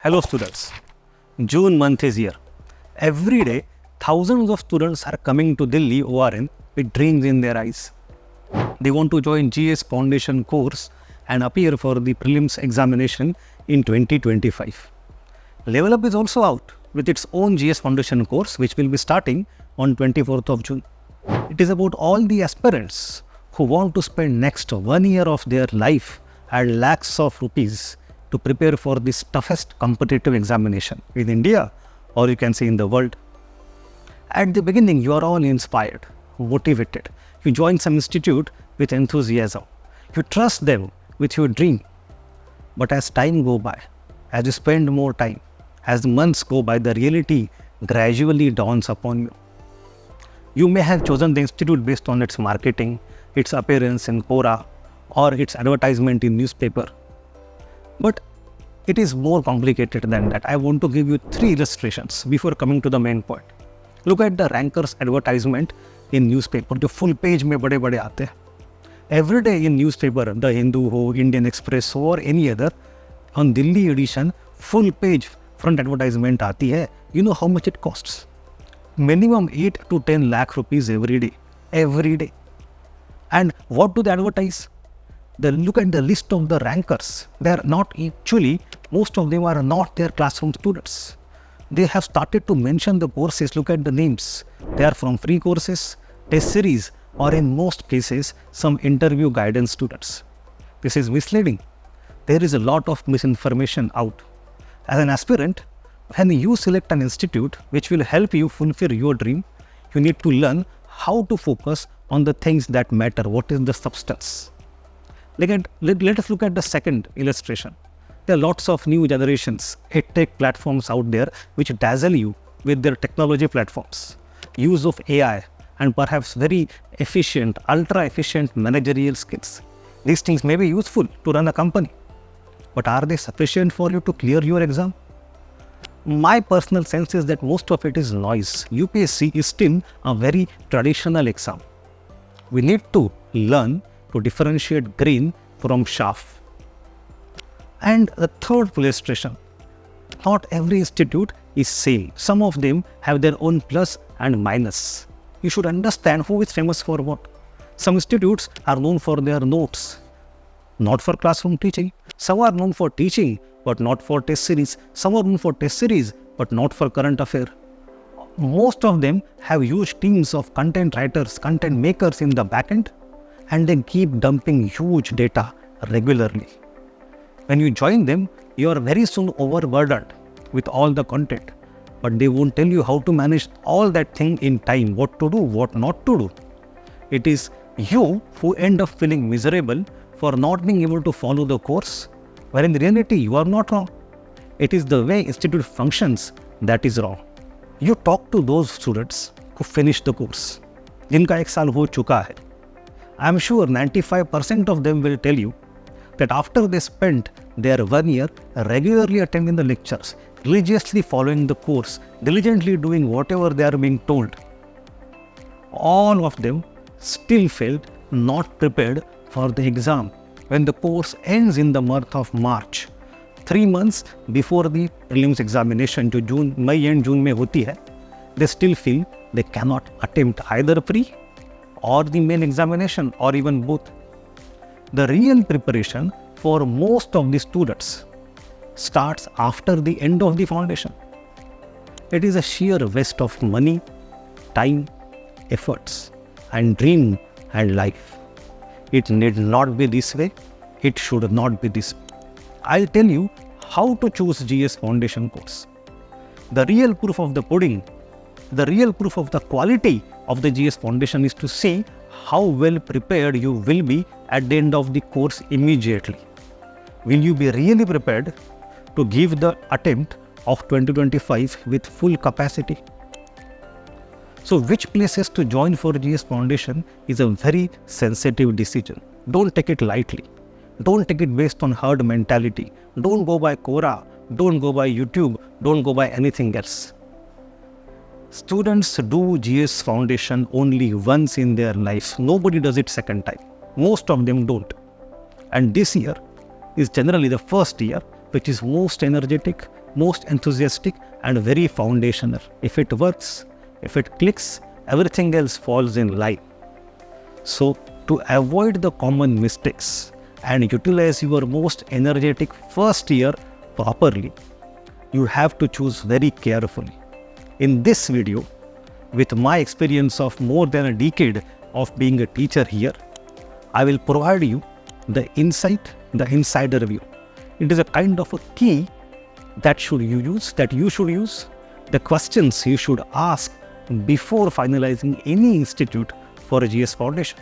Hello students, June month is here. Every day, thousands of students are coming to Delhi ORN with dreams in their eyes. They want to join GS Foundation course and appear for the prelims examination in 2025. Level Up is also out with its own GS Foundation course which will be starting on 24th of June. It is about all the aspirants who want to spend next 1 year of their life and lakhs of rupees to prepare for this toughest competitive examination in India, or you can say in the world. At the beginning, you are all inspired, motivated. You join some institute with enthusiasm. You trust them with your dream. But as time goes by, as you spend more time, as the months go by, the reality gradually dawns upon you. You may have chosen the institute based on its marketing, its appearance in Quora, or its advertisement in newspaper. But it is more complicated than that. I want to give you 3 illustrations before coming to the main point. Look at the rankers advertisement in newspaper. The full page में बड़े-बड़े आते हैं. Every day in newspaper, The Hindu हो, Indian Express हो or any other, on Delhi edition, full page front advertisement आती है. You know how much it costs? Minimum 8 to 10 lakh rupees every day. Every day. And what do they advertise? Look at the list of the rankers. They are not actually, most of them are not their classroom students. They have started to mention the courses. Look at the names. They are from free courses, test series, or in most cases, some interview guidance students. This is misleading. There is a lot of misinformation out. As an aspirant, when you select an institute which will help you fulfill your dream, you need to learn how to focus on the things that matter. What is the substance? Let us look at the second illustration. There are lots of new generations, tech platforms out there which dazzle you with their technology platforms, use of AI, and perhaps very efficient, ultra-efficient managerial skills. These things may be useful to run a company, but are they sufficient for you to clear your exam? My personal sense is that most of it is noise. UPSC is still a very traditional exam. We need to learn to differentiate green from chaff. And the third illustration, not every institute is same. Some of them have their own plus and minus. You should understand who is famous for what. Some institutes are known for their notes, not for classroom teaching. Some are known for teaching, but not for test series. Some are known for test series, but not for current affair. Most of them have huge teams of content writers, content makers in the backend, and they keep dumping huge data regularly. When you join them, you are very soon overburdened with all the content, but they won't tell you how to manage all that thing in time, what to do, what not to do. It is you who end up feeling miserable for not being able to follow the course, where in reality you are not wrong. It is the way institute functions that is wrong. You talk to those students who finished the course, जिनका 1 साल हो चुका है. I am sure 95% of them will tell you that after they spent their 1 year regularly attending the lectures, religiously following the course, diligently doing whatever they are being told, all of them still felt not prepared for the exam when the course ends in the month of March. 3 months before the prelims examination, जो जून, मई and June में होती है, they still feel they cannot attempt either pre or the main examination, or even both. The real preparation for most of the students starts after the end of the foundation. It is a sheer waste of money, time, efforts, and dream and life. It need not be this way. It should not be this way. I'll tell you how to choose GS Foundation course. The real proof of the pudding, the real proof of the quality of the GS Foundation is to see how well prepared you will be at the end of the course immediately. Will you be really prepared to give the attempt of 2025 with full capacity? So which places to join for GS Foundation is a very sensitive decision. Don't take it lightly. Don't take it based on herd mentality. Don't go by Quora. Don't go by YouTube. Don't go by anything else. Students do GS Foundation only once in their life. Nobody does it second time. Most of them don't. And this year is generally the first year which is most energetic, most enthusiastic and very foundational. If it works, if it clicks, everything else falls in line. So to avoid the common mistakes and utilize your most energetic first year properly, you have to choose very carefully. In this video, with my experience of more than a decade of being a teacher here, I will provide you the insight, the insider view. It is a kind of a key that you should use, the questions you should ask before finalizing any institute for a GS Foundation.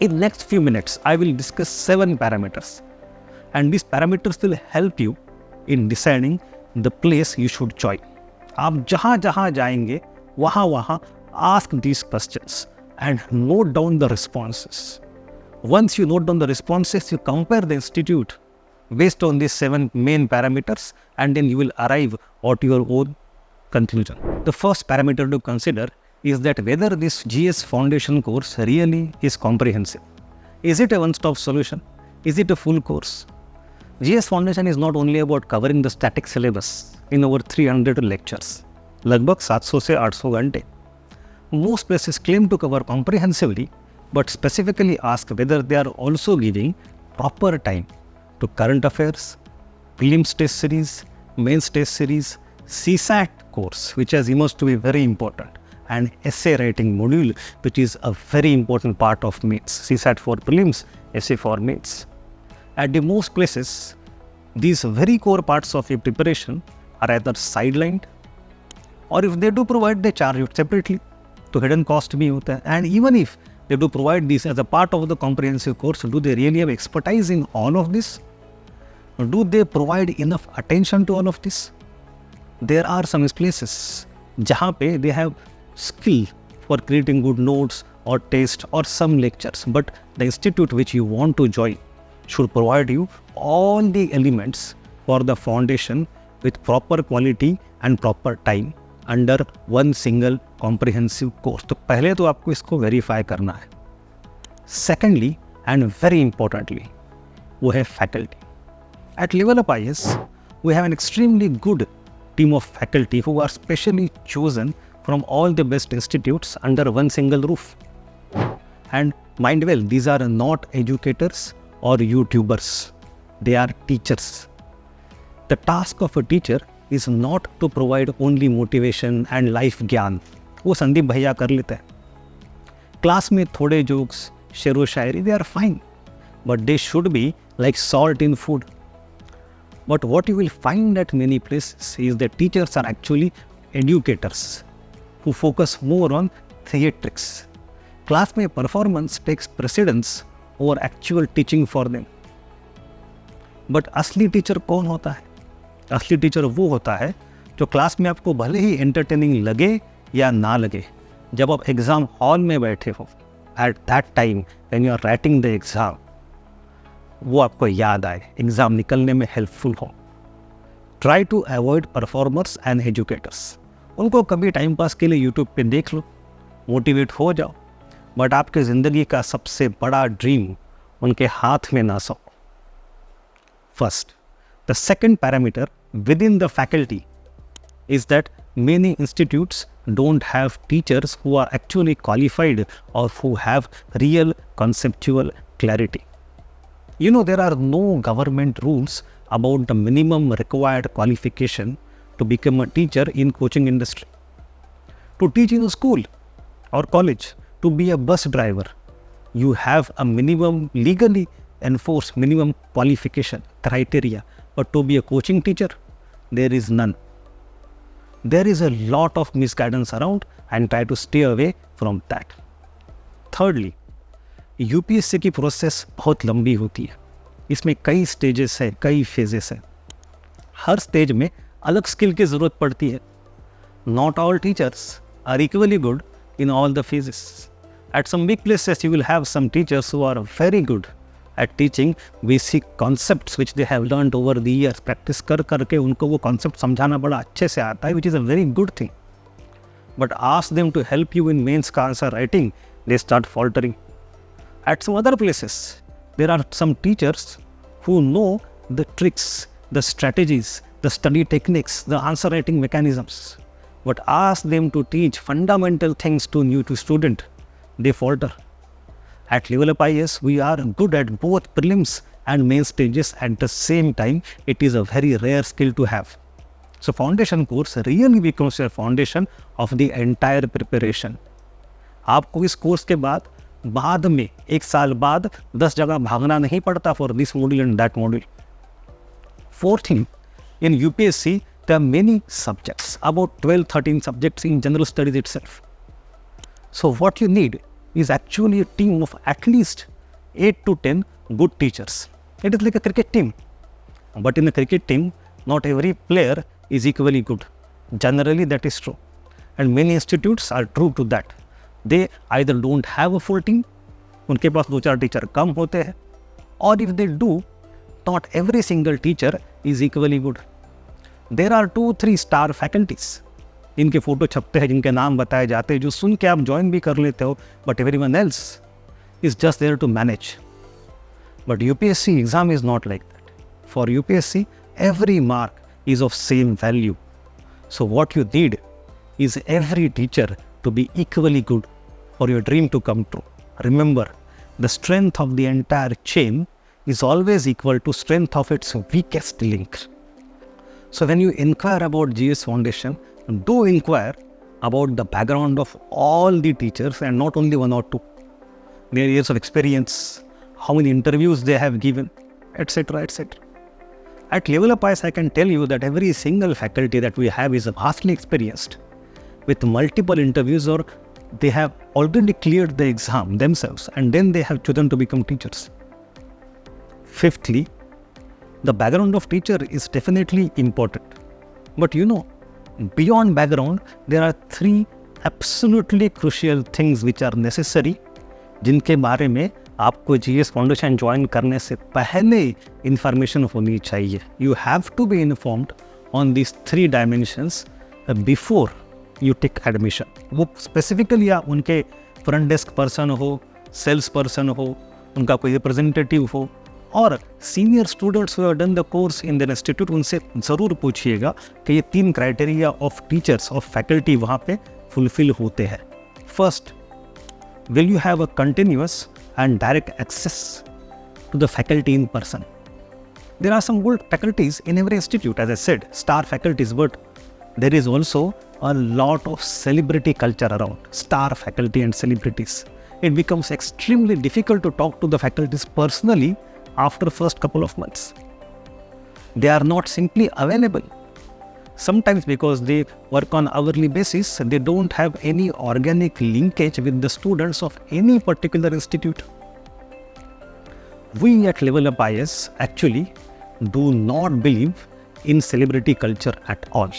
In next few minutes, I will discuss 7 parameters, and these parameters will help you in deciding the place you should join. आप जहाँ जाएंगे वहाँ ask these questions and note down the responses. Once you note down the responses, you compare the institute based on these 7 main parameters, and then you will arrive at your own conclusion. The first parameter to consider is that whether this GS Foundation course really is comprehensive. Is it a one-stop solution? Is it a full course? GS Foundation is not only about covering the static syllabus in over 300 lectures, लगभग 700 से 800 घंटे. Most places claim to cover comprehensively, but specifically ask whether they are also giving proper time to current affairs, prelims test series, mains test series, CSAT course, which has emerged to be very important, and essay writing module, which is a very important part of mains. CSAT for prelims, essay for mains. At the most places, these very core parts of your preparation are either sidelined, or if they do provide, they charge you separately. तो hidden cost भी होता है. And even if they do provide this as a part of the comprehensive course, do they really have expertise in all of this? Do they provide enough attention to all of this? There are some places जहाँ पे they have skill for creating good notes or tests or some lectures, but the institute which you want to join should provide you all the elements for the foundation with proper quality and proper time under one single comprehensive course. तो पहले तो आपको इसको verify करना है. Secondly and very importantly, वो है faculty. At Level Up IAS, we have an extremely good team of faculty who are specially chosen from all the best institutes under one single roof. And mind well, these are not educators or YouTubers. They are teachers. The task of a teacher is not to provide only motivation and life ज्ञान. वो संदीप भैया कर लेते हैं. Class में थोड़े jokes, शेरो शायरी, they are fine, but they should be like salt in food. But what you will find at many places is that teachers are actually educators who focus more on theatrics. Class में performance takes precedence over actual teaching for them. But असली teacher कौन होता है? असली teacher वो होता है जो क्लास में आपको भले ही एंटरटेनिंग लगे या ना लगे, जब आप एग्ज़ाम हॉल में बैठे हो, at that time when you are writing the exam, वो आपको याद आए, एग्ज़ाम निकलने में हेल्पफुल हो. Try to avoid performers and educators. उनको कभी टाइम पास के लिए यूट्यूब पे देख लो, मोटिवेट हो जाओ, बट आपके ज़िंदगी का सबसे बड़ा ड्रीम उनके हाथ में ना सो. First, the second parameter within the faculty is that many institutes don't have teachers who are actually qualified or who have real conceptual clarity. You know, there are no government rules about the minimum required qualification to become a teacher in coaching industry. To teach in a school or college, to be a bus driver, you have a minimum legally enforced minimum qualification criteria, but to be a coaching teacher, there is none. There is a lot of misguidance around, and try to stay away from that. Thirdly, UPSC की process बहुत लंबी होती है. इसमें कई stages है, कई phases है. हर स्टेज में अलग स्किल की ज़रूरत पड़ती है. Not all teachers are equally good in all the phases. At some big places, you will have some teachers who are very good at teaching basic concepts which they have learned over the years. Practice कर करके उनको वो concept समझाना बड़ा अच्छे से आता है, which is a very good thing. But ask them to help you in mains का answer writing, they start faltering. At some other places, there are some teachers who know the tricks, the strategies, the study techniques, the answer writing mechanisms. But ask them to teach fundamental things to student, they falter. At Level Up IAS, we are good at both prelims and main stages at the same time. It is a very rare skill to have. So foundation course really becomes your foundation of the entire preparation. आपको इस course के बाद में 1 साल बाद 10 जगह भागना नहीं पड़ता for this module and that module. Fourth thing, in UPSC, there are many subjects, about 12-13 subjects in general studies itself. So what you need is actually a team of at least 8 to 10 good teachers. It is like a cricket team. But in a cricket team, not every player is equally good. Generally, that is true. And many institutes are true to that. They either don't have a full team, उनके पास 2-4 teacher कम होते हैं, or if they do, not every single teacher is equally good. There are 2-3 star faculties. इनके photo छपते हैं, जिनके नाम बताए जाते हैं, जो सुन के आप ज्वाइन भी कर लेते हो, but everyone else is just there to manage. But UPSC exam is not like that. For UPSC, every mark is of same value. So what you need is every teacher to be equally good for your dream to come true. Remember, the strength of the entire chain is always equal to strength of its weakest link. So when you inquire about GS Foundation, do inquire about the background of all the teachers and not only 1 or 2. Their years of experience, how many interviews they have given, etc. etc. At Level Up IAS, I can tell you that every single faculty that we have is vastly experienced with multiple interviews, or they have already cleared the exam themselves and then they have chosen to become teachers. Fifthly, the background of teacher is definitely important. But beyond background, there are 3 absolutely crucial things which are necessary, जिनके बारे में आपको GS Foundation join करने से पहले information होनी चाहिए. You have to be informed on these 3 dimensions before you take admission. वो स्पेसिफिकली आप उनके फ्रंट डेस्क पर्सन हो, सेल्स पर्सन हो, उनका कोई रिप्रेजेंटेटिव हो, और senior students who have done the course in the institute, उनसे ज़रूर पूछिएगा कि ये 3 criteria of teachers, of faculty वहाँ पे फुलफिल होते हैं. First, will you have a continuous and direct access to the faculty in person? There are some good faculties in every institute, as I said, star faculties, but there is also a lot of celebrity culture around, star faculty and celebrities. It becomes extremely difficult to talk to the faculties personally after first couple of months. They are not simply available. Sometimes because they work on hourly basis, they don't have any organic linkage with the students of any particular institute. We at Level Up IAS actually do not believe in celebrity culture at all.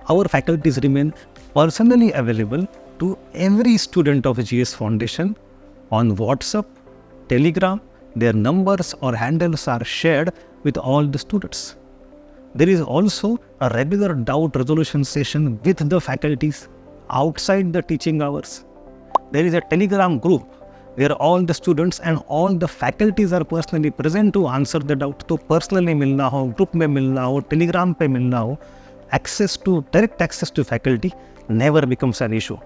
Our faculties remain personally available to every student of GS Foundation on WhatsApp, Telegram. Their numbers or handles are shared with all the students. There is also a regular doubt resolution session with the faculties outside the teaching hours. There is a Telegram group where all the students and all the faculties are personally present to answer the doubt. तो personally मिलना हो, group में मिलना हो, Telegram पे मिलना हो, direct access to faculty never becomes an issue.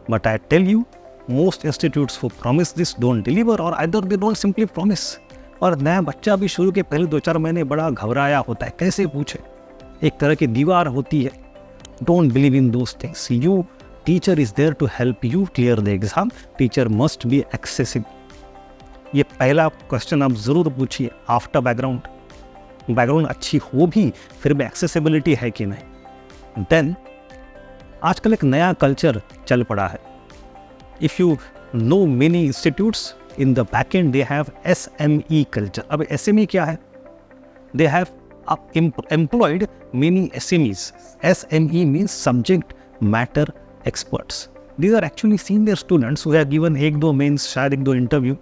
But I tell you, most institutes who promise this don't deliver, or either they don't simply promise. और नया बच्चा भी शुरू के पहले 2-4 महीने बड़ा घबराया होता है, कैसे पूछे, एक तरह की दीवार होती है. Don't believe in those things. You, teacher is there to help you clear the exam. Teacher must be accessible. ये पहला क्वेश्चन आप ज़रूर पूछिए. आफ्टर बैकग्राउंड अच्छी हो भी फिर भी एक्सेसिबिलिटी है कि नहीं. देन आजकल एक नया कल्चर चल पड़ा है. If you know many institutes, in the back end they have SME culture. अब SME क्या है? They have employed many SMEs. SME means subject matter experts. These are actually senior students who have given 1-2 mains, शायद 1-2 interview,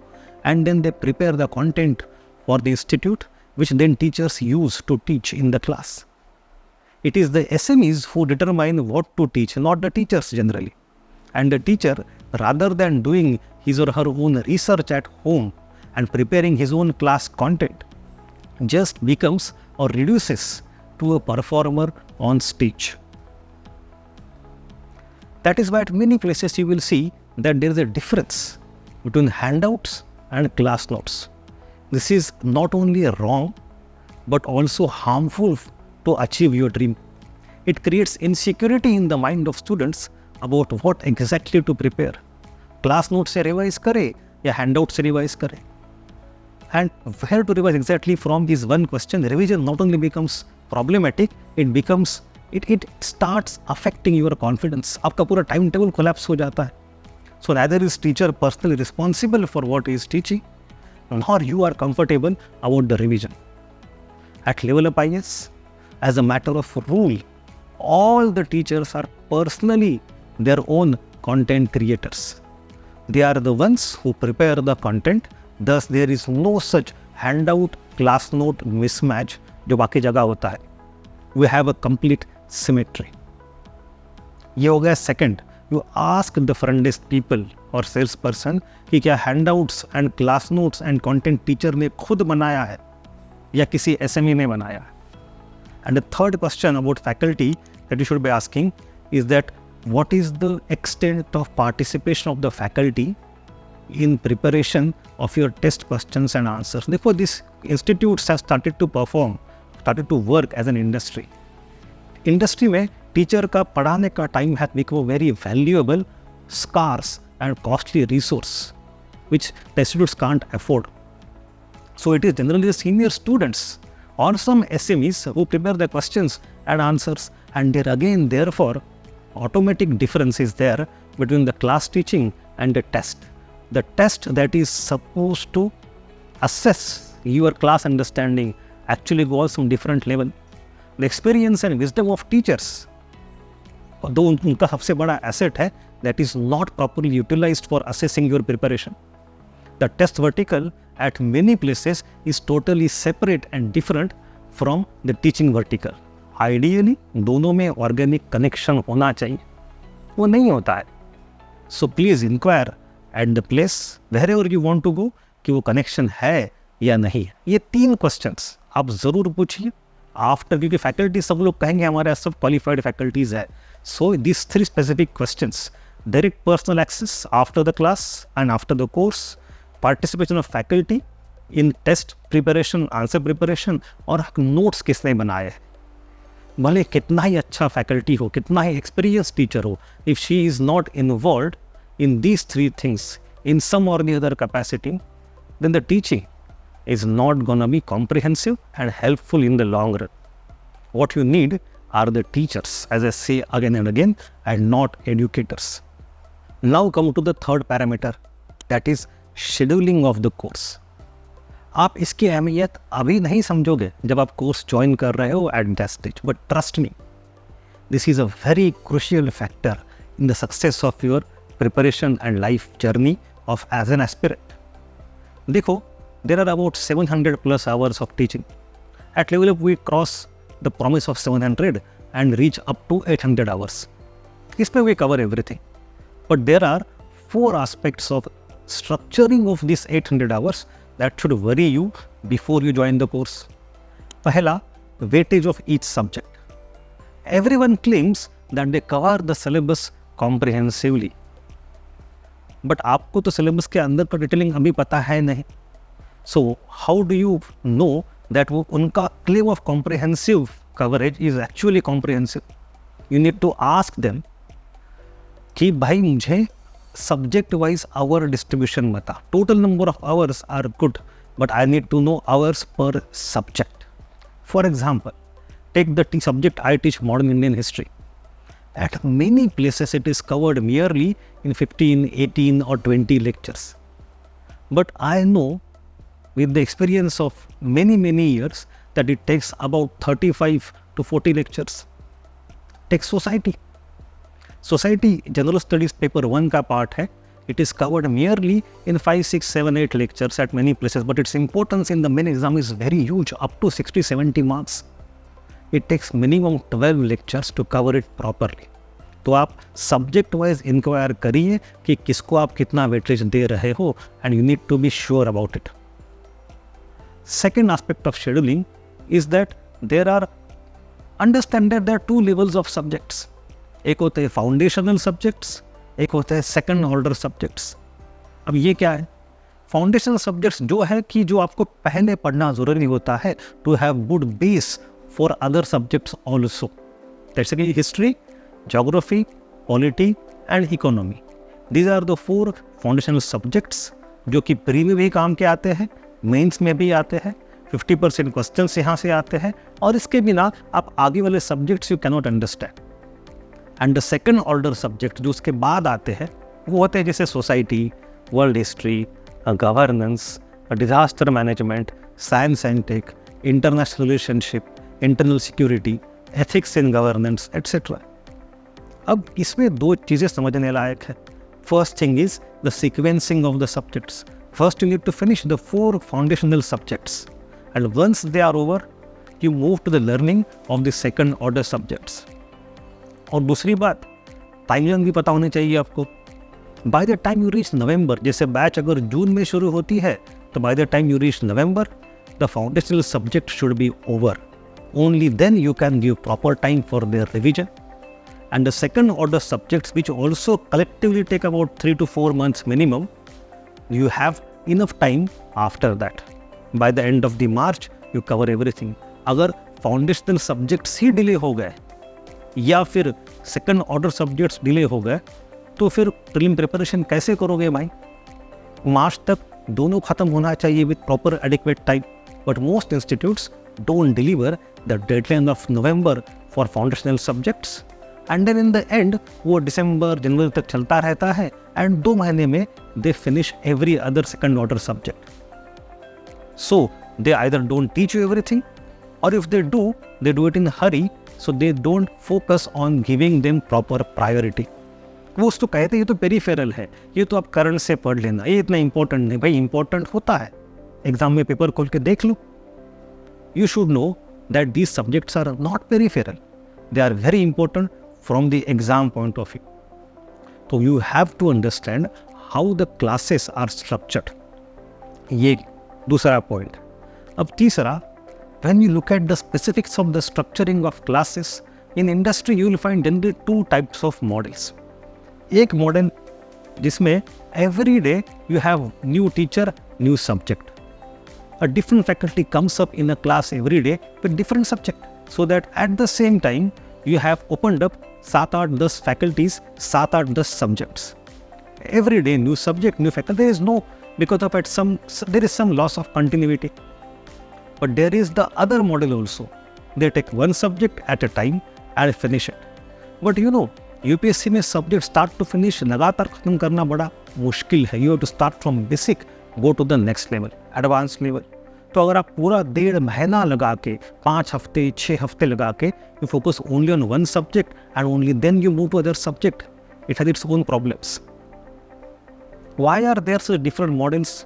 and then they prepare the content for the institute, which then teachers use to teach in the class. It is the SMEs who determine what to teach, not the teachers generally. And the teacher, rather than doing his or her own research at home and preparing his own class content, just becomes or reduces to a performer on stage. That is why at many places you will see that there is a difference between handouts and class notes. This is not only wrong but also harmful to achieve your dream. It creates insecurity in the mind of students about what exactly to prepare. Class notes से revise करे या handout से revise करे. And where to revise exactly from is one question. Revision not only becomes problematic, it starts affecting your confidence. आपका पूरा timetable collapse हो जाता है. So neither is teacher personally responsible for what he is teaching, nor you are comfortable about the revision. At level up IS, as a matter of rule, all the teachers are personally their own content creators. They are the ones who prepare the content. Thus, there is no such handout class note mismatch जो बाकी जगह होता है. We have a complete symmetry. ये हो गया second. You ask the front desk people or sales person कि क्या handouts and class notes and content teacher ने खुद बनाया है या किसी SME ने बनाया है. And the third question about faculty that you should be asking is that what is the extent of participation of the faculty in preparation of your test questions and answers. Therefore, these institutes have started to work as an industry. Industry में teacher का पढ़ाने का time has become a very valuable, scarce and costly resource which the institutes can't afford. So it is generally the senior students or some SMEs who prepare the questions and answers, and there again therefore automatic difference is there between the class teaching and the test. The test that is supposed to assess your class understanding actually goes from different level. The experience and wisdom of teachers, though उनका सबसे बड़ा asset है, that is not properly utilized for assessing your preparation. The test vertical at many places is totally separate and different from the teaching vertical. Ideally, दोनों में organic connection होना चाहिए, वो नहीं होता है. So please inquire at the place wherever you want to go कि वो connection है या नहीं है. ये 3 questions आप ज़रूर पूछिए आफ्टर, क्योंकि फैकल्टी सब लोग कहेंगे हमारे सब क्वालिफाइड फैकल्टीज़ है. So this 3 specific questions: direct personal access after the class and after the course, participation of faculty in test preparation, answer preparation, और नोट्स किसने बनाए हैं. भले कितना ही अच्छा फैकल्टी हो, कितना ही एक्सपीरियंस टीचर हो, if she is not involved in these 3 things in some or the other capacity, then the teaching is not going to be comprehensive and helpful in the long run. What you need are the teachers, as I say again and again, and not educators. Now come to the third parameter, that is scheduling of the course. आप इसकी अहमियत अभी नहीं समझोगे जब आप course join कर रहे हो at that stage, but trust me, this is a very crucial factor in the success of your preparation and life journey of as an aspirant. देखो, there are about 700 plus hours of teaching. At level up we cross the promise of 700 and reach up to 800 hours. इसमें we cover everything. But there are 4 aspects of structuring of these 800 hours that should worry you before you join the course. पहला, weightage of each subject. Everyone claims that they cover the syllabus comprehensively. But आपको तो syllabus के अंदर का detailing अभी पता है नहीं. So how do you know that वो उनका claim of comprehensive coverage is actually comprehensive? You need to ask them कि भाई मुझे सब्जेक्ट वाइज आवर डिस्ट्रीब्यूशन बता. Total number of hours are good, but I need to know hours per subject. For example, take the subject I teach modern Indian history. At many places it is covered merely in 15, 18 or 20 lectures. But I know with the experience of many years that it takes about 35 to 40 lectures. Take society. Society General Studies paper 1 का part है. It is covered merely in 5, 6, 7, 8 lectures at many places, but its importance in the main exam is very huge, up to 60, 70 marks. It takes minimum 12 lectures to cover it properly. तो आप subject wise inquire करिए कि किसको आप कितना weightage दे रहे हो, and you need to be sure about it. Second aspect of scheduling is that there are understand that there are 2 levels of subjects. एक होते हैं फाउंडेशनल सब्जेक्ट्स, एक होता है सेकंड ऑर्डर सब्जेक्ट्स. अब ये क्या है? फाउंडेशनल सब्जेक्ट्स जो है कि जो आपको पहले पढ़ना ज़रूरी होता है to have good base for other subjects also. जैसे कि history, geography, polity and economy. These are the 4 foundational subjects जो कि प्री में भी काम के आते हैं, मेंस में भी आते हैं, 50% क्वेश्चंस यहाँ से आते हैं, और इसके बिना आप आगे वाले subjects you can not understand. And the second order subject जो उसके बाद आते हैं वो होते हैं जैसे society, world history, governance, disaster management, science and tech, international relationship, internal security, ethics in governance etcetera. अब इसमें 2 चीज़ें समझने लायक है. First thing is the sequencing of the subjects. First you need to finish the 4 foundational subjects and once they are over you move to the learning of the second order subjects. और दूसरी बात, timeline भी पता होनी चाहिए आपको. By the time you reach November, जैसे batch अगर जून में शुरू होती है तो by the time you reach November the foundational subject should be over. Only then you can give proper time for their revision. And the second order subjects which also collectively take about 3 to 4 months minimum, you have enough time after that. By the end of the March you cover everything. अगर foundational subjects ही delay हो गए या फिर second order subjects delay हो गए तो फिर prelim preparation कैसे करोगे भाई? मार्च तक दोनों खत्म होना चाहिए with proper adequate time. But most institutes don't deliver the deadline of November for foundational subjects, and then in the end वो दिसंबर जनवरी तक चलता रहता है and 2 महीने में they finish every other second order subject. So they either don't teach you everything, or if they do it in a hurry, so they don't focus on giving them proper priority. वो उसको कहते हैं ये तो peripheral है, ये तो आप करंट से पढ़ लेना, ये इतना इंपॉर्टेंट नहीं. भाई इंपॉर्टेंट होता है, एग्जाम में पेपर खोल के देख लो. You should know that these subjects are not peripheral. They are very important from the exam point of view. So you have to understand how the classes are structured. ये दूसरा point. अब तीसरा, when you look at the specifics of the structuring of classes, in industry you will find generally 2 types of models. एक model जिसमें every day you have new teacher, new subject. A different faculty comes up in a class every day with different subject, so that at the same time you have opened up 7-8-10 faculties, 7-8-10 subjects. Every day new subject, new faculty. There is no, because of there is some loss of continuity. But there is the other model also. They take one subject at a time and finish it. But you know, UPSC में subject start to finish लगातार खत्म करना बड़ा मुश्किल है. You have to start from basic, go to the next level, advanced level. तो अगर आप पूरा 1.5 महीना लगा के, 5 हफ्ते 6 हफ्ते लगा के you focus only on one subject and only then you move to other subject, it has its own problems. Why are there such different models?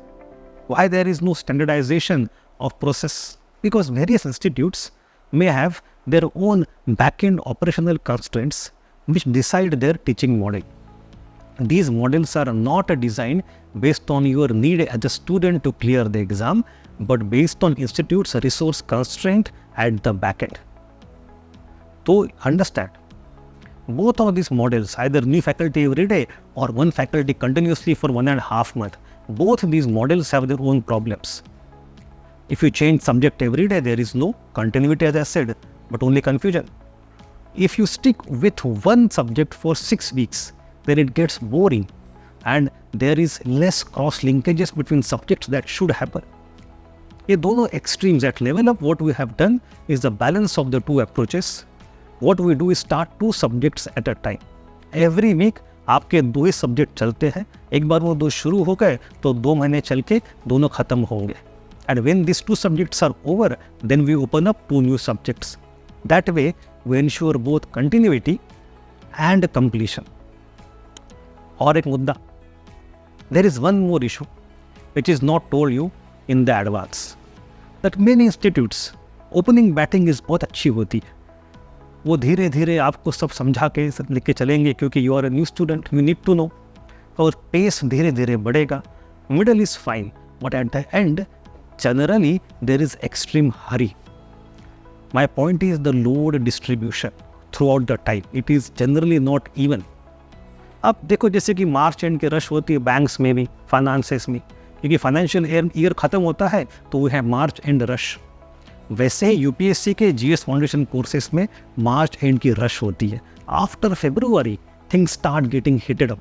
Why there is no standardization of process? Because various institutes may have their own back-end operational constraints which decide their teaching model. These models are not designed based on your need as a student to clear the exam, but based on institute's resource constraint at the back end. So understand, both of these models, either new faculty every day or one faculty continuously for 1.5 months, both these models have their own problems. If you change subject every day, there is no continuity as I said, but only confusion. If you stick with one subject for 6 weeks, then it gets boring and there is less cross linkages between subjects that should happen. ये दोनों extremes at level of what we have done is the balance of the 2 approaches. What we do is start 2 subjects at a time. Every week आपके 2 ही subject चलते हैं. एक बार वो 2 शुरू हो गए तो 2 महीने चल के दोनों खत्म होंगे. And when these 2 subjects are over, then we open up 2 new subjects. That way we ensure both continuity and completion. और एक मुद्दा, there is one more issue which is not told you in the advance, that many institutes opening batting is बहुत अच्छी होती है. वो धीरे धीरे आपको सब समझा के सब लिख के चलेंगे क्योंकि you are a new student, you need to know, और पेस धीरे धीरे बढ़ेगा. Middle is fine, but at the end generally there is extreme hurry. My point is the load distribution throughout the time. It is generally not even. अब देखो जैसे कि मार्च and की rush होती है बैंक्स में भी, फाइनेंसेस में, क्योंकि फाइनेंशियल ईयर खत्म होता है तो वो है मार्च एंड रश। वैसे ही यूपीएससी के जीएस फाउंडेशन कोर्सेज में मार्च एंड की रश होती है। After February things start getting heated up.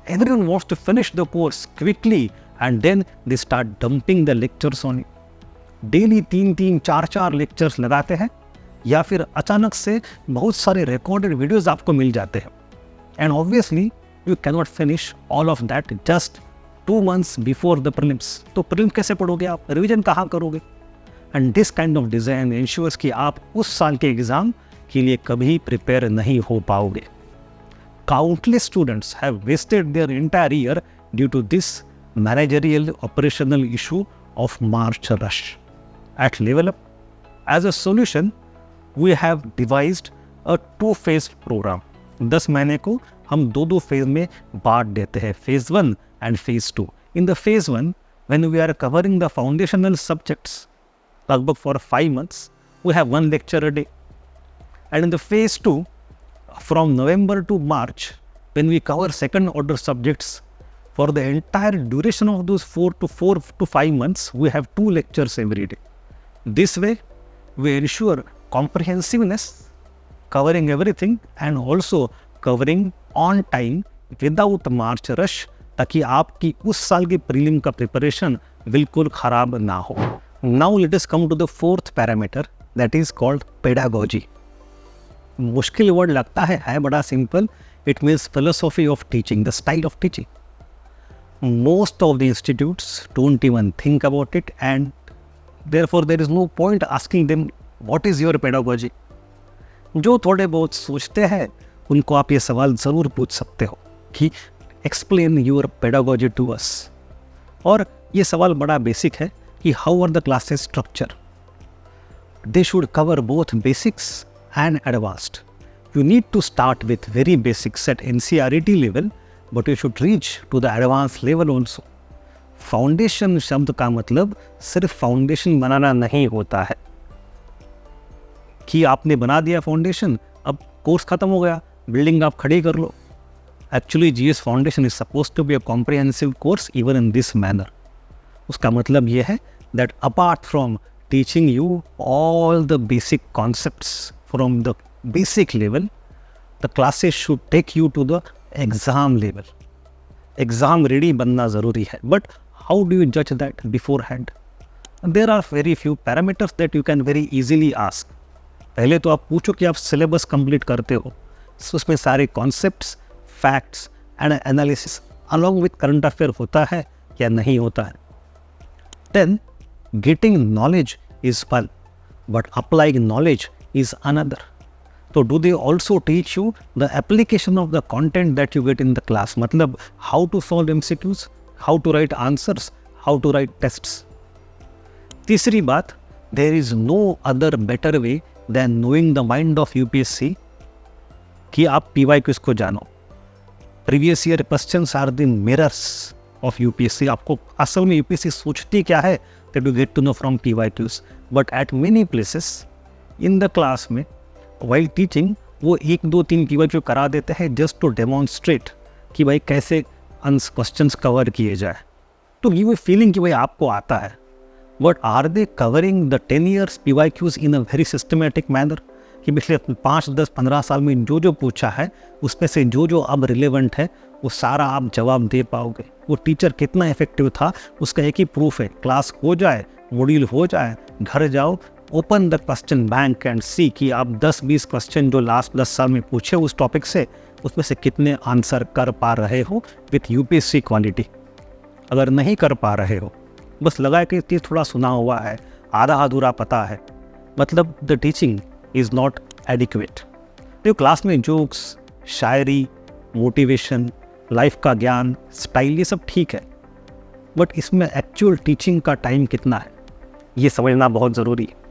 Everyone wants to finish the course quickly and then they start dumping the lectures on you. Daily 3-3, 4-4 lectures लगाते हैं या फिर अचानक से बहुत सारे रिकॉर्डेड वीडियोस आपको मिल जाते हैं। And obviously you can not finish all of that just 2 months before the prelims. तो प्रीलिम कैसे पढ़ोगे आप, रिविजन कहाँ करोगे? And this kind of design ensures कि आप उस साल के एग्ज़ाम के लिए कभी प्रिपेयर नहीं हो पाओगे। Countless students have wasted their entire year due to this managerial operational issue of March rush. At Level Up, as a solution, we have devised a 2-phase program. 10 महीने को हम 2-2 फेज में बांट देते हैं, phase 1 and phase 2. In the phase 1, when we are covering the foundational subjects, लगभग for 5 months, we have 1 lecture a day. And in the phase 2, from November to March, when we cover second order subjects, for the entire duration of those 4 to 5 months, we have 2 lectures every day. This way, we ensure comprehensiveness, covering everything and also covering on time without March rush, ताकि आपकी उस साल की prelim का preparation बिल्कुल खराब ना हो। Now let us come to the 4th parameter, that is called pedagogy. मुश्किल वर्ड लगता है बड़ा simple. It means philosophy of teaching, the style of teaching. Most of the institutes don't even think about it and therefore there is no point asking them what is your pedagogy. जो थोड़े बहुत सोचते हैं उनको आप ये सवाल ज़रूर पूछ सकते हो कि explain your pedagogy to us. और ये सवाल बड़ा बेसिक है कि how are the classes structure. They should cover both basics and advanced. You need to start with very basics at NCERT level, but you should reach to the advanced level also. Foundation शब्द का मतलब सिर्फ foundation बनाना नहीं होता है कि आपने बना दिया फाउंडेशन, अब कोर्स खत्म हो गया, बिल्डिंग आप खड़ी कर लो। Actually GS foundation is supposed to be a comprehensive course even in this manner. उसका मतलब ये है that apart from teaching you all the basic concepts from the basic level, the classes should take you to the exam level. Exam ready बनना ज़रूरी है, but how do you judge that beforehand? There are very few parameters that you can very easily ask. पहले तो आप पूछो कि आप syllabus complete करते हो, so उसमें सारे concepts, facts and analysis along with current affair होता है या नहीं होता है। Then getting knowledge is one, but applying knowledge is another. So do they also teach you the application of the content that you get in the class? मतलब how to solve MCQs, how to write answers, how to write tests. तीसरी बात, there is no other better way than knowing the mind of UPSC कि आप PYQs को जानो। Previous year questions are the mirrors of UPSC. आपको असल में UPSC सोचती क्या है that you get to know from PYQs. But at many places in the class में वाइल टीचिंग वो 1-2-3 PYQ करा देते हैं जस्ट टू डेमॉन्स्ट्रेट कि भाई कैसे क्वेश्चंस कवर किए जाए, तो गिव अ फीलिंग कि भाई आपको आता है। But are they covering the 10 years PYQs in a very systematic manner कि पिछले 5, 10, 15 साल में जो पूछा है उसमें से जो अब रिलेवेंट है वो सारा आप जवाब दे पाओगे। वो टीचर कितना इफेक्टिव था उसका एक ही प्रूफ है, क्लास हो जाए, मॉड्यूल हो जाए, घर जाओ, open the question bank and see कि आप 10-20 क्वेश्चन जो लास्ट 10 साल में पूछे उस टॉपिक से उसमें से कितने आंसर कर पा रहे हो विथ यूपीएससी क्वालिटी। अगर नहीं कर पा रहे हो, बस लगा के चीज़ थोड़ा सुना हुआ है, आधा अधूरा पता है, मतलब the teaching is not adequate. तो क्लास में जोक्स, शायरी, मोटिवेशन, लाइफ का ज्ञान, स्टाइल, ये सब ठीक है, बट इसमें एक्चुअल टीचिंग का टाइम कितना है ये समझना बहुत ज़रूरी है।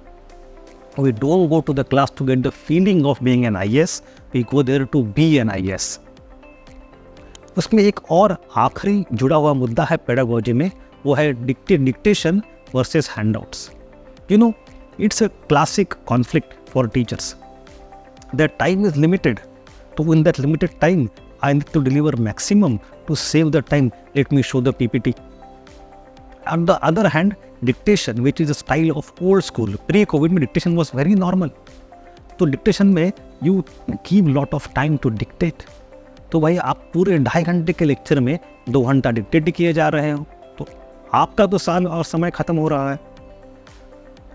We don't go to the class to get the feeling of being an IAS, we go there to be an IAS. उसमें एक और आखिरी जुड़ा हुआ मुद्दा है पेडागोजी में, वो है dictation versus handouts. You know It's a classic conflict for teachers. Their time is limited. So in that limited time, I need to deliver maximum. To save the time, let me show the PPT. On the other hand, dictation, which is a style of old school, pre-COVID में dictation was very normal. तो dictation में you give lot of time to dictate. तो भाई आप पूरे 2.5 घंटे के lecture में 2 घंटा डिक्टेट किए जा रहे हो, तो आपका तो साल और समय खत्म हो रहा है.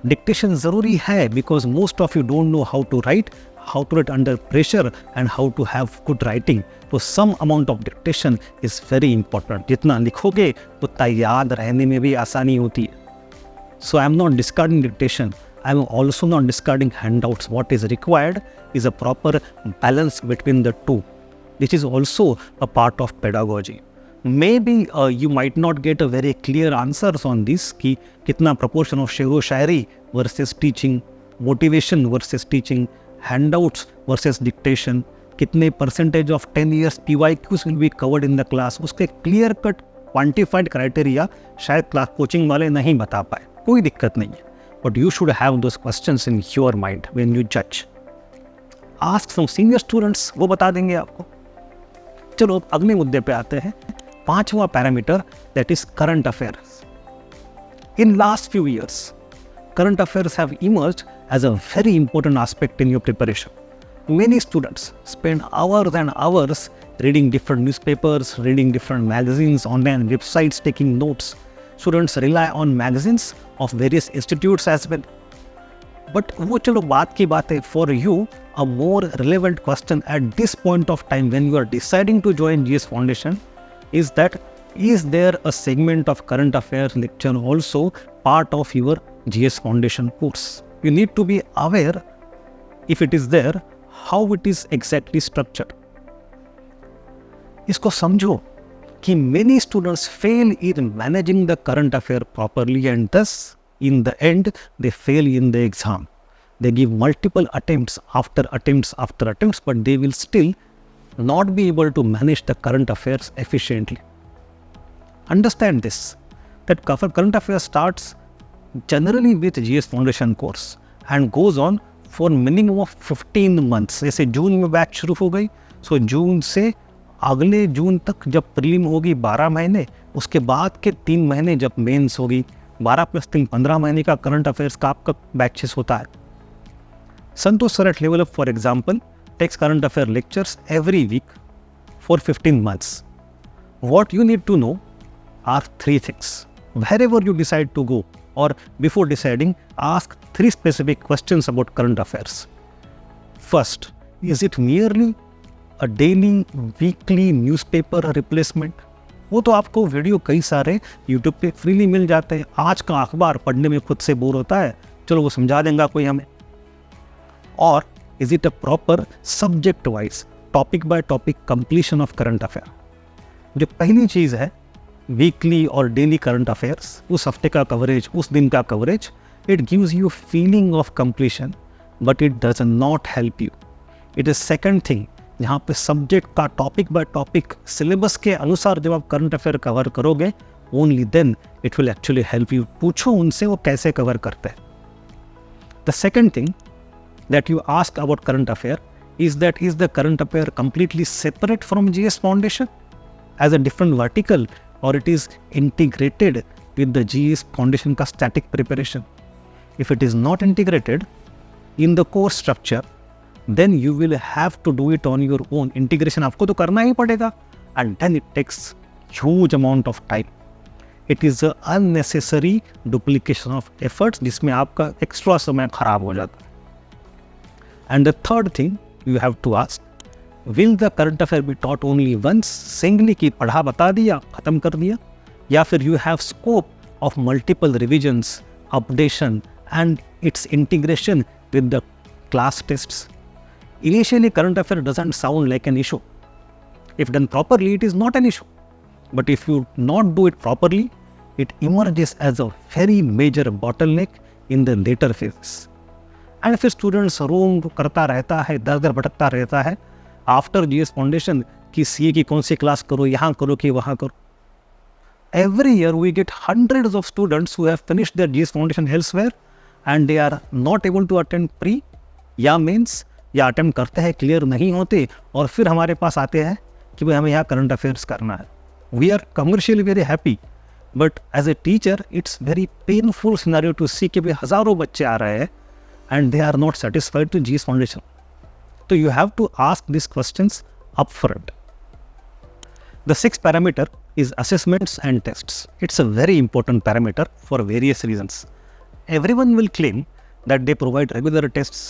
डिक्टेशन ज़रूरी है because most of you don't know how to write, how to write under pressure and how to have good writing. तो some amount of dictation is very important. जितना लिखोगे उतना याद रहने में भी आसानी होती है. So I am not discarding dictation. I am also not discarding handouts. What is required is a proper balance between the two. This is also a part of pedagogy. Maybe you might not get a very clear answers on this कि कितना proportion of शेरो शायरी versus teaching, motivation versus teaching, handouts versus dictation, कितने percentage of 10 years PYQs will be covered in the class. उसके clear cut quantified criteria शायद class coaching वाले नहीं बता पाए, कोई दिक्कत नहीं है. But you should have those questions in your mind when you judge. Ask some senior students, वो बता देंगे आपको. चलो अब अगले मुद्दे पे आते हैं. 5वां parameter, that is current affairs. In last few years, current affairs have emerged as a very important aspect in your preparation. Many students spend hours and hours reading different newspapers, reading different magazines, online websites, taking notes. Students rely on magazines of various institutes as well. But वो चलो बात की बात है. For you, a more relevant question at this point of time when you are deciding to join GS Foundation is that, is there a segment of current affairs lecture also part of your GS Foundation course? You need to be aware, if it is there, how it is exactly structured. इसको समझो कि many students fail in managing the current affair properly and thus in the end they fail in the exam. They give multiple attempts after attempts after attempts, but they will still not be able to manage the current affairs efficiently. Understand this, that current affairs starts generally with GS Foundation course and goes on for minimum of 15 months. जैसे जून में batch शुरू हो गई, सो जून से अगले जून तक जब prelim होगी 12 महीने, उसके बाद के 3 महीने जब मेंस होगी, 12 + 3 15 महीने का करंट अफेयर्स का आपका बैचेस होता है. संतोष sir at level up, for example, takes current affair lectures every week for 15 months. What you need to know are 3 things. Wherever you decide to go, or before deciding, ask 3 specific questions about current affairs. First, is it merely a daily, weekly newspaper replacement? वो तो आपको video कई सारे YouTube पे freely मिल जाते हैं. आज का अखबार पढ़ने में खुद से बोर होता है, चलो वो समझा देगा कोई हमें. और is it a proper subject wise, topic by topic completion of current affair? जो पहली चीज़ है वीकली और डेली करंट अफेयर्स, उस हफ्ते का कवरेज, उस दिन का coverage, it gives you feeling of completion but it does not help you. It is second thing, जहाँ पे सब्जेक्ट का टॉपिक बाय टॉपिक सिलेबस के अनुसार जब आप करंट अफेयर कवर करोगे, only then it will actually help you. पूछो उनसे वो कैसे कवर करते हैं. The second thing that you ask about current affair is that, is the current affair completely separate from GS Foundation as a different vertical, or it is integrated with the GS Foundation का static preparation? If it is not integrated in the course structure, then you will have to do it on your own. Integration आपको तो करना ही पड़ेगा, and then it takes huge amount of time. It is a unnecessary duplication of efforts जिसमें आपका extra समय खराब हो जाता है. And the third thing you have to ask, will the current affair be taught only once, singly कि पढ़ा बता दिया ख़त्म कर दिया, या फिर you have scope of multiple revisions, updation and its integration with the class tests? Initially current affair doesn't sound like an issue. If done properly, it is not an issue. But if you not do it properly, it emerges as a very major bottleneck in the later phases. And फिर students रोम करता रहता है, दर दर भटकता रहता है after GS foundation कि CA की कौन सी क्लास करो, यहाँ करो कि वहाँ करो. Every year we get hundreds of students who have finished their GS foundation elsewhere and they are not able to attend pre या मेंस, या अटेम्प्ट करते हैं क्लियर नहीं होते और फिर हमारे पास आते हैं कि भाई हमें यहाँ करंट अफेयर्स करना है. We are commercially very happy, but as a teacher it's very painful scenario to see कि भाई हज़ारों बच्चे आ रहे हैं and they are not satisfied to GS foundation. तो you have to ask this questions up front. The sixth parameter is assessments and tests. It's a very important parameter for various reasons. Everyone will claim that they provide regular tests,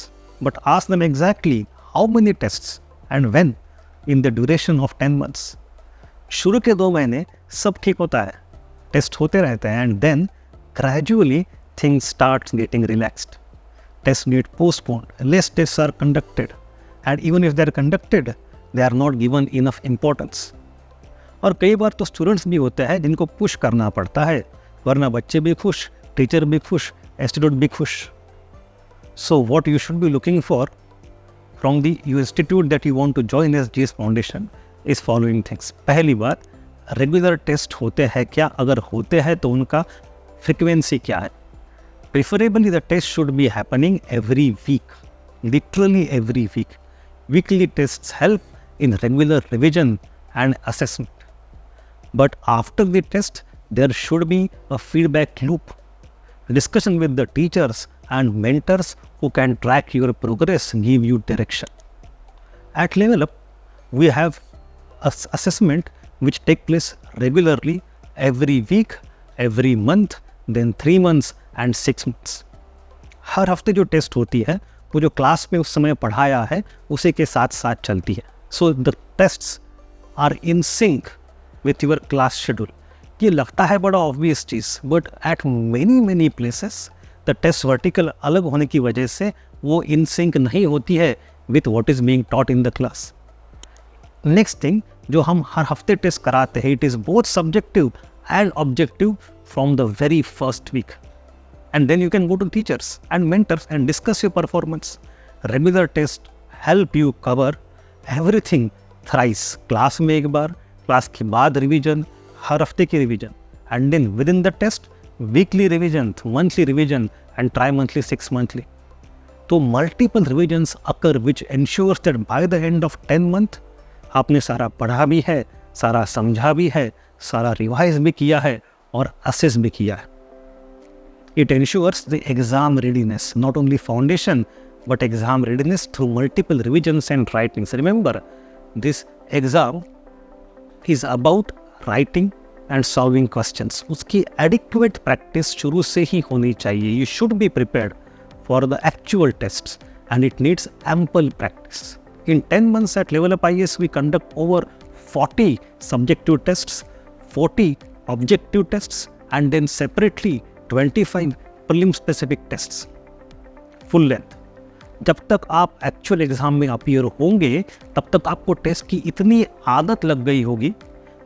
but ask them exactly how many tests and when in the duration of 10 months. शुरू के 2 महीने सब ठीक होता है, test होते रहते हैं, and then gradually things start getting relaxed. Tests get postponed, less tests are conducted, and even if they are conducted, they are not given enough importance. और कई बार तो स्टूडेंट्स भी होते हैं जिनको पुश करना पड़ता है, वरना बच्चे भी खुश, टीचर भी खुश, इंस्टीट्यूट भी खुश. So what you should be looking for from the institute that you want to join as GS foundation is following things. पहली बात, रेगुलर टेस्ट होते हैं क्या? अगर होते हैं तो उनका फ्रिक्वेंसी क्या है? Preferably the test should be happening every week, literally every week. Weekly tests help in regular revision and assessment. But after the test, there should be a feedback loop, discussion with the teachers and mentors who can track your progress, give you direction. At Level Up, we have assessment which take place regularly every week, every month, then 3 months and 6 months. हर हफ्ते जो test होती है वो जो class में उस समय पढ़ाया है उसी के साथ साथ चलती है. So the tests are in sync with your class schedule. ये लगता है बड़ा ऑब्वियस चीज़, but at many places the test vertical अलग होने की वजह से वो इन सिंक नहीं होती है with what is being taught in the class. Next thing, जो हम हर हफ्ते टेस्ट कराते हैं, it is both subjective and objective from the very first week. And then you can go to teachers and mentors and discuss your performance. Regular test help you cover everything thrice. Class में एक बार, class के बाद revision, हर हफ्ते की revision, and then with in the test weekly revision, monthly revision and try monthly, 6 monthly. तो multiple revisions occur which ensures that by the end of 10 month आपने सारा पढ़ा भी है, सारा समझा भी है, सारा रिवाइज भी किया है और असेस भी किया है. It ensures the exam readiness, not only foundation but exam readiness through multiple revisions and writings. Remember, this exam is about writing and solving questions. उसकी adequate practice शुरू से ही होनी चाहिए. You should be prepared for the actual tests and it needs ample practice. In 10 months at Level Up IAS, we conduct over 40 subjective tests, 40 objective tests, and then separately 25 prelim specific tests, full length. जब तक आप actual exam में appear होंगे तब तक आपको test की इतनी आदत लग गई होगी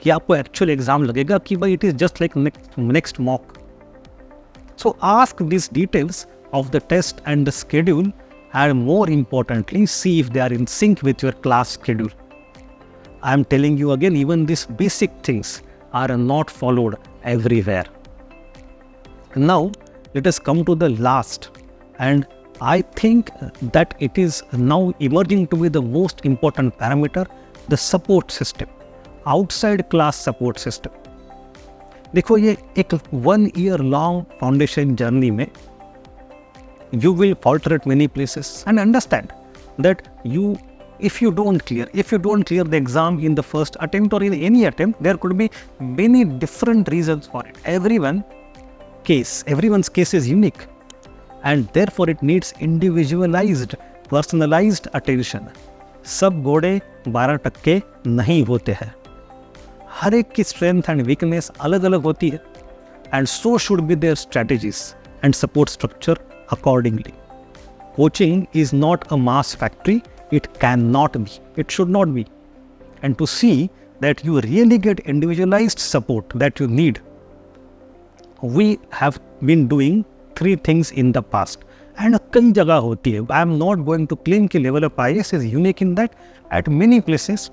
कि आपको एक्चुअल एग्जाम लगेगा कि भाई it is just like next mock. So ask this details of the test and the schedule and more importantly see if they are in sync with your class schedule. I am telling you again, even this basic things are not followed everywhere. Now let us come to the last, and I think that it is now emerging to be the most important parameter, the support system, outside class support system. देखो, ये एक 1 year long foundation journey में you will falter at many places, and understand that if you don't clear the exam in the first attempt or in any attempt, there could be many different reasons for it. Everyone's case is unique. And therefore it needs individualized, personalized attention. सब घोड़े 12 टक्के नहीं होते हैं. हर एक की strength and weakness अलग अलग होती है, and so should be their strategies and support structure accordingly. Coaching is not a mass factory. It cannot be. It should not be. And to see that you really get individualized support that you need, we have been doing 3 things in the past. And कई जगह होती है. I am not going to claim कि Level Up IAS is unique in that. At many places,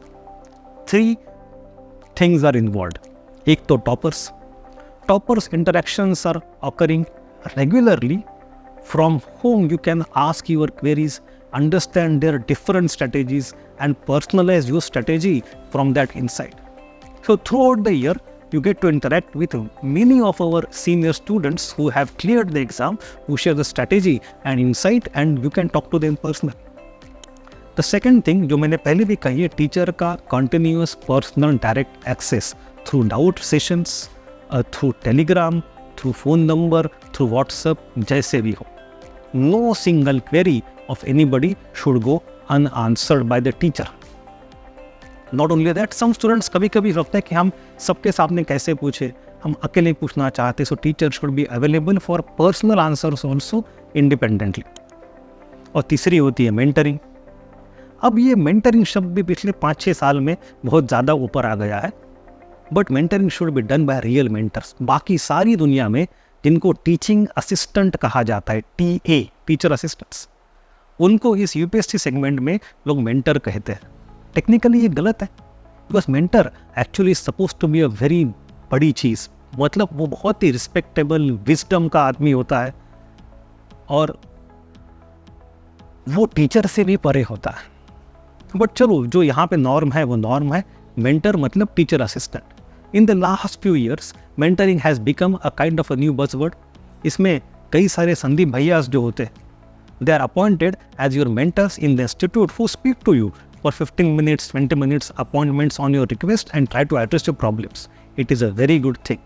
3 things are involved. एक तो toppers. Toppers interactions are occurring regularly from whom you can ask your queries, understand their different strategies, and personalize your strategy from that insight. So throughout the year, you get to interact with many of our senior students who have cleared the exam, who share the strategy and insight, and you can talk to them personally. The second thing जो मैंने पहले भी कही है, teacher का continuous personal direct access through doubt sessions, through telegram, through phone number, through WhatsApp, जैसे भी हो. No single query of anybody should go unanswered by the teacher. Not only that, some students कभी कभी लगता है कि हम सबके सामने कैसे पूछे, हम अकेले पूछना चाहते, so teacher should be available for personal answers also independently. और तीसरी होती है मेंटरिंग. अब ये मेंटरिंग शब्द भी पिछले 5-6 साल में बहुत ज़्यादा ऊपर आ गया है, but mentoring should be done by real mentors. बाकी सारी दुनिया में जिनको टीचिंग असिस्टेंट कहा जाता है, TA, टीचर असिस्टेंट्स, उनको इस यूपीएससी सेगमेंट में लोग मेंटर कहते हैं. टेक्निकली ये गलत है, because mentor actually suppose to be a very बड़ी चीज़. मतलब वो बहुत ही रिस्पेक्टेबल विजडम का आदमी होता है और वो टीचर से भी परे होता है. बट चलो, जो यहाँ पे नॉर्म है वो नॉर्म है. मेंटर मतलब teacher assistant. In the last few years mentoring has become a kind of a new buzzword. इसमें कई सारे संदीप भैयास जो होते हैं, they are appointed as your mentors in the institute who speak to you for 15 minutes, 20 minutes appointments on your request and try to address your problems. It is a very good thing.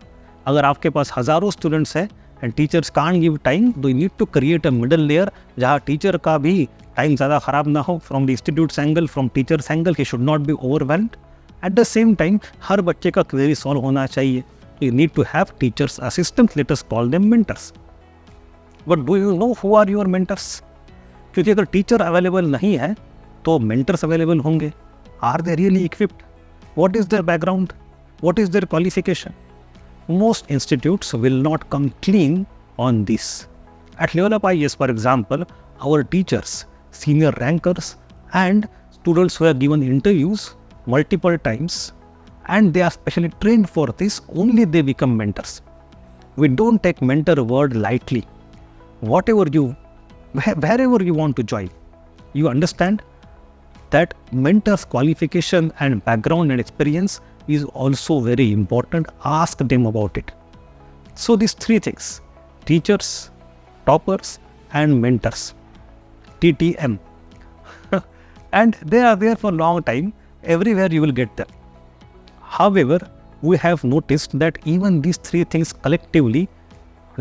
अगर आपके पास हज़ारों students हैं and teachers can't give time, you need to create a middle layer जहाँ teacher का भी time ज़्यादा ख़राब ना हो. From the institutes angle, from teachers angle, he should not be overwhelmed. At the same time हर बच्चे का क्वेरी सॉल्व होना चाहिए. You need to have teachers assistant, let us call them mentors. But do you know who are your mentors? क्योंकि अगर teacher available नहीं है तो मेंटर्स अवेलेबल होंगे. Are they really equipped? What is there background? What is their qualification? Most institutes will not come clean on this. At level of IAS, for example, our teachers, senior rankers, and students who have given interviews multiple times, and they are specially trained for this, only they become mentors. We don't take mentor word lightly. Wherever you want to join, you understand that mentor's qualification and background and experience is also very important. Ask them about it. So these three things, teachers, toppers, and mentors, TTM, and they are there for a long time. Everywhere you will get them. However, we have noticed that even these three things collectively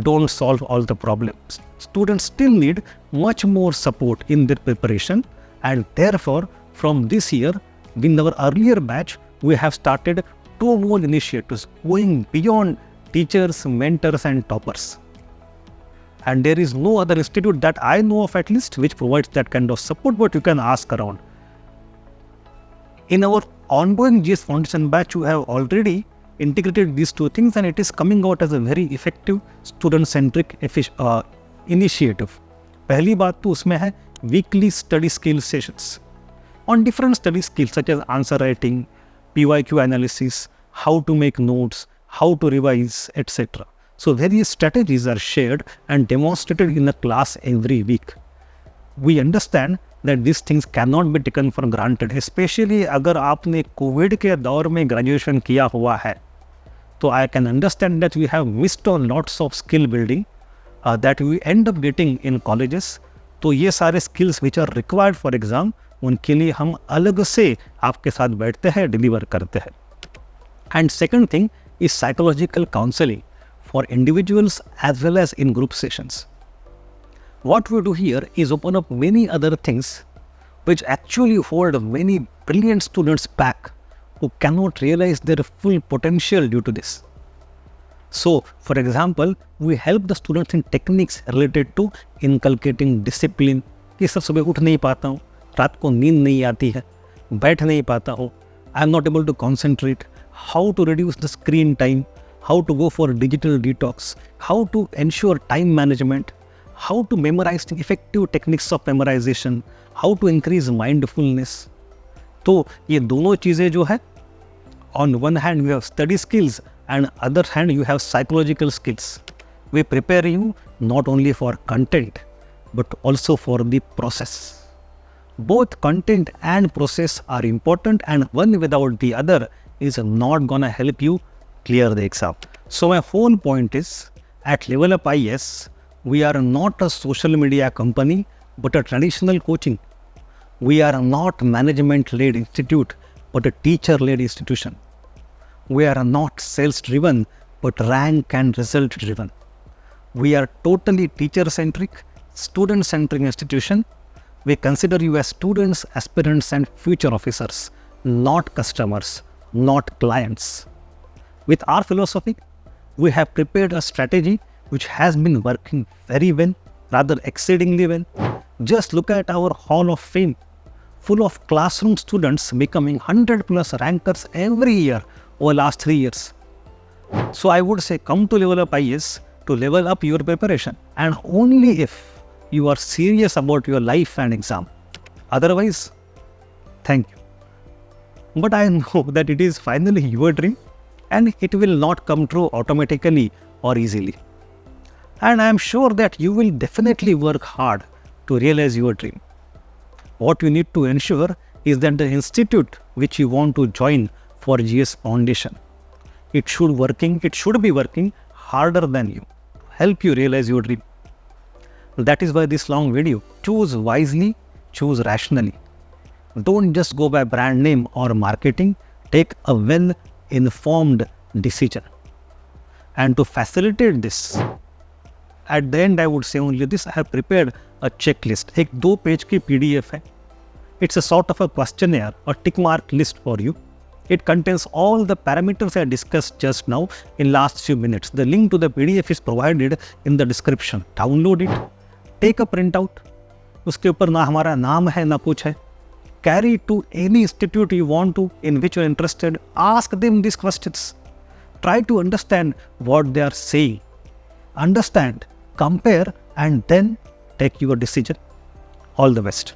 don't solve all the problems. Students still need much more support in their preparation, and therefore from this year, in our earlier batch, we have started 2 more initiatives going beyond teachers, mentors, and toppers. And there is no other institute that I know of, at least, which provides that kind of support, but you can ask around. In our ongoing GS Foundation batch, you have already integrated these two things, and it is coming out as a very effective student-centric initiative. पहली बात तो उसमें है weekly study skill sessions on different study skills such as answer writing, PYQ analysis, how to make notes, how to revise, etc. So various strategies are shared and demonstrated in the class every week. We understand that these things cannot be taken for granted, especially अगर आपने Covid के दौर में graduation किया हुआ है, तो I can understand that we have missed on lots of skill building that we end up getting in colleges. तो ये सारे skills which are required for exam, उनके लिए हम अलग से आपके साथ बैठते हैं, डिलीवर करते हैं. And second thing is psychological counselling for individuals as well as in group sessions. What we do here is open up many other things which actually hold many brilliant students back who cannot realize their full potential due to this. So, for example, we help the students in techniques related to inculcating discipline. कि sir सुबह उठ नहीं पाता हूँ, रात को नींद नहीं आती है, बैठ नहीं पाता हूँ, I am not able to concentrate, how to reduce the screen time, how to go for digital detox, how to ensure time management, how to memorise effective techniques of memorisation, how to increase mindfulness. तो ये दोनों चीज़ें जो है, on one hand you have study skills and other hand you have psychological skills. We prepare you not only for content but also for the process. Both content and process are important, and one without the other is not gonna help you clear the exam. So my whole point is, at Level Up IAS, we are not a social media company, but a traditional coaching. We are not management-led institute, but a teacher-led institution. We are not sales-driven, but rank and result-driven. We are totally teacher-centric, student-centric institution. We consider you as students, aspirants, and future officers, not customers, not clients. With our philosophy, we have prepared a strategy which has been working very well, rather exceedingly well. Just look at our Hall of Fame, full of classroom students becoming 100 plus rankers every year over last 3 years. So I would say, come to Level Up IAS to level up your preparation, and only if you are serious about your life and exam. Otherwise, thank you. But I know that it is finally your dream, and it will not come true automatically or easily. And I am sure that you will definitely work hard to realize your dream. What you need to ensure is that the institute which you want to join for GS Foundation, it should be working harder than you to help you realize your dream. That is why this long video. Choose wisely, choose rationally. Don't just go by brand name or marketing. Take a well-informed decision. And to facilitate this, at the end I would say only this, I have prepared a checklist. एक 2 page की PDF है. It's a sort of a questionnaire or tick mark list for you. It contains all the parameters I discussed just now in last few minutes. The link to the PDF is provided in the description. Download it. Take a printout. उसके ऊपर ना हमारा नाम है ना कुछ है. Carry it to any institute you want to, in which you are interested. Ask them these questions. Try to understand what they are saying. Understand, compare, and then take your decision. All the best.